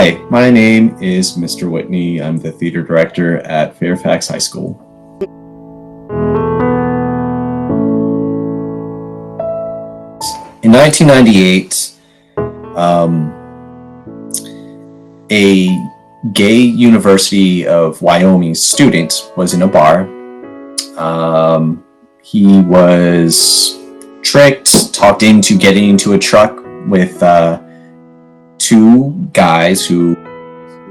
Hi, my name is Mr. Whitney. I'm the theater director at Fairfax High School. In 1998, a gay University of Wyoming student was in a bar. He was tricked, talked into getting into a truck with two guys who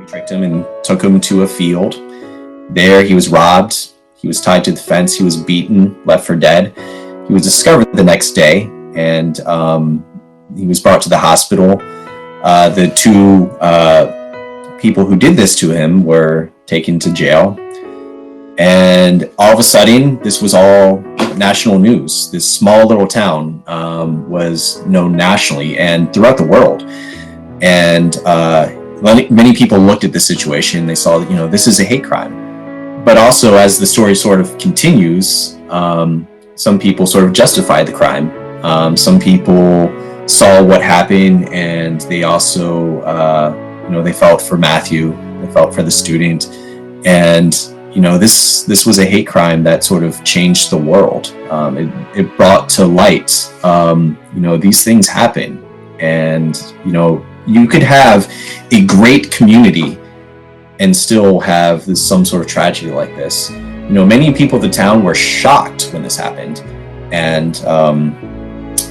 tricked him and took him to a field. There he was robbed, he was tied to the fence, he was beaten, left for dead. He was discovered the next day and he was brought to the hospital. The two people who did this to him were taken to jail. And all of a sudden, this was all national news. This small little town was known nationally and throughout the world. And many people looked at the situation. They saw that, this is a hate crime. But also, as the story sort of continues, some people sort of justified the crime. Some people saw what happened, and they also, they felt for Matthew. They felt for the student. And this was a hate crime that sort of changed the world. It brought to light, these things happen. And, you could have a great community and still have some sort of tragedy like this. Many people in the town were shocked when this happened. And,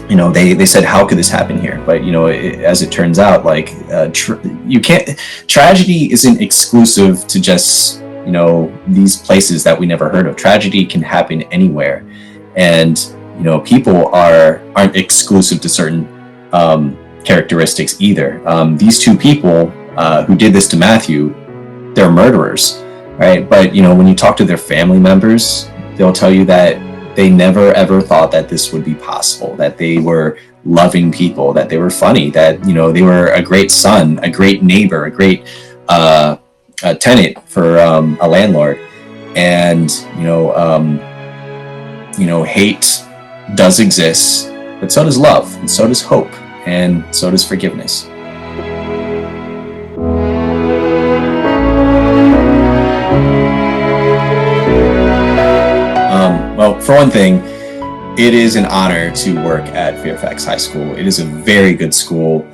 they said, how could this happen here? But, as it turns out, tragedy isn't exclusive to just, these places that we never heard of. Tragedy can happen anywhere. And, people aren't exclusive to certain characteristics either. These two people who did this to Matthew, they're murderers, right? But, when you talk to their family members, they'll tell you that they never ever thought that this would be possible, that they were loving people, that they were funny, that, they were a great son, a great neighbor, a great tenant for a landlord. And, hate does exist, but so does love, and so does hope, and so does forgiveness. Well, for one thing, it is an honor to work at Fairfax High School. It is a very good school.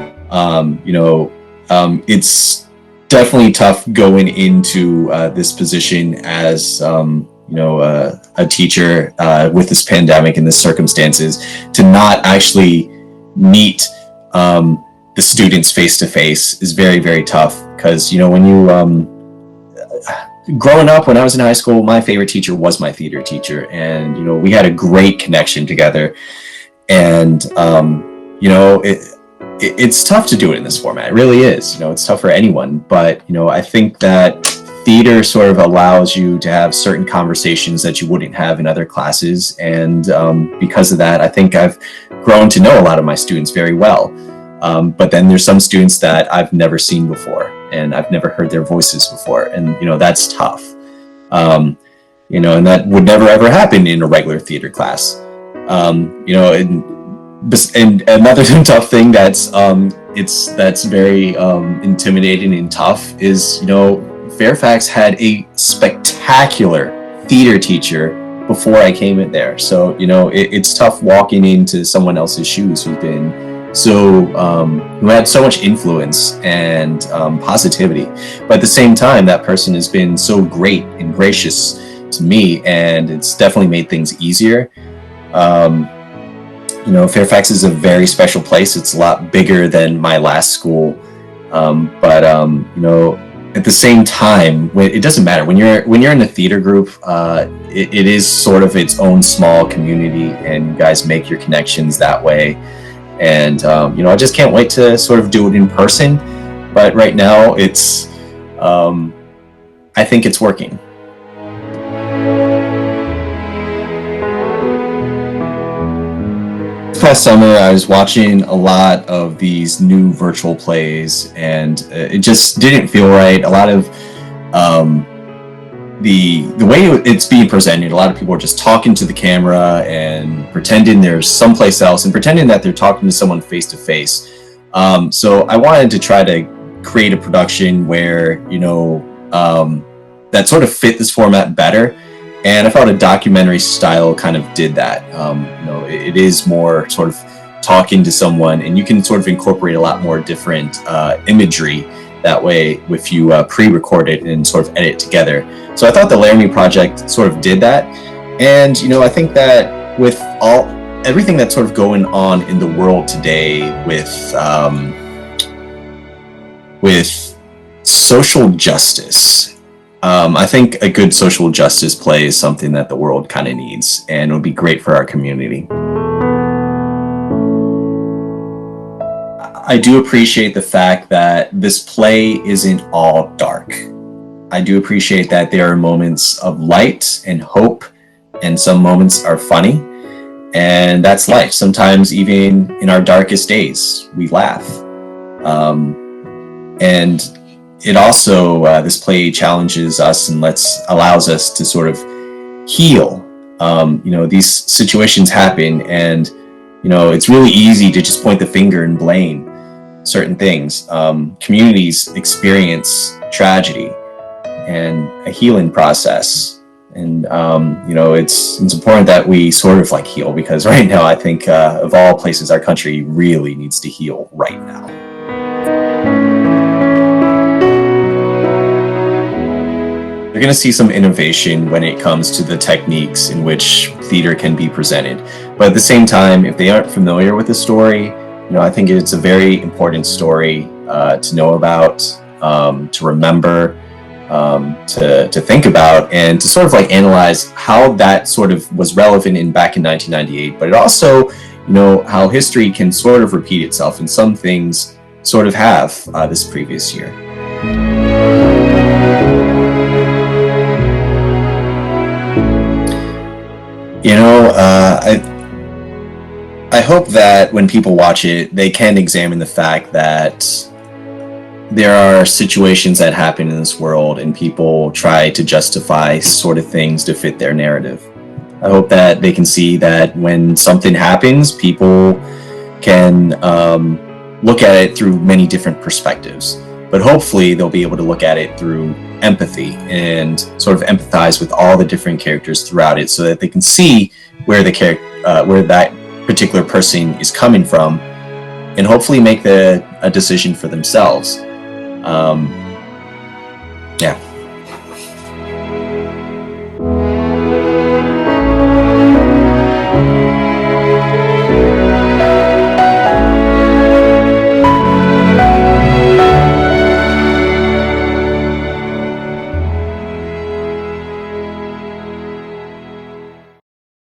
It's definitely tough going into this position as a teacher with this pandemic and the circumstances, to not actually meet the students face to face is very, very tough. Because when you growing up, when I was in high school, my favorite teacher was my theater teacher, and we had a great connection together. And it's tough to do it in this format. It really is. It's tough for anyone. But I think that theater sort of allows you to have certain conversations that you wouldn't have in other classes. And because of that, I think I've grown to know a lot of my students very well. But then there's some students that I've never seen before, and I've never heard their voices before. And, that's tough. And that would never ever happen in a regular theater class. And another tough thing that's very intimidating and tough is, Fairfax had a spectacular theater teacher before I came in there. So, it's tough walking into someone else's shoes who had so much influence and positivity. But at the same time, that person has been so great and gracious to me, and it's definitely made things easier. Fairfax is a very special place. It's a lot bigger than my last school. But at the same time, it doesn't matter. When you're in a theater group, it is sort of its own small community, and you guys make your connections that way. And, I just can't wait to sort of do it in person. But right now, I think it's working. This past summer, I was watching a lot of these new virtual plays, and it just didn't feel right. A lot of the way it's being presented, a lot of people are just talking to the camera and pretending they're someplace else and pretending that they're talking to someone face to face. So I wanted to try to create a production where, that sort of fit this format better. And I felt a documentary style kind of did that. It is more sort of talking to someone, and you can sort of incorporate a lot more different imagery that way if you pre-record it and sort of edit together. So I thought the Laramie project sort of did that. And, I think that with everything that's sort of going on in the world today with social justice, I think a good social justice play is something that the world kind of needs, and it would be great for our community. I do appreciate the fact that this play isn't all dark. I do appreciate that there are moments of light and hope, and some moments are funny, and that's life. Sometimes even in our darkest days, we laugh. And it also, this play challenges us and allows us to sort of heal. These situations happen, and, it's really easy to just point the finger and blame certain things. Communities experience tragedy and a healing process. And, it's important that we sort of heal, because right now I think of all places, our country really needs to heal right now. You're going to see some innovation when it comes to the techniques in which theater can be presented. But at the same time, if they aren't familiar with the story, I think it's a very important story to know about, to remember, to think about, and to sort of analyze how that sort of was relevant back in 1998. But it also, how history can sort of repeat itself, and some things sort of have this previous year. I hope that when people watch it, they can examine the fact that there are situations that happen in this world, and people try to justify sort of things to fit their narrative. I hope that they can see that when something happens, people can look at it through many different perspectives. But hopefully they'll be able to look at it through empathy and sort of empathize with all the different characters throughout it, so that they can see where where that particular person is coming from, and hopefully make a decision for themselves.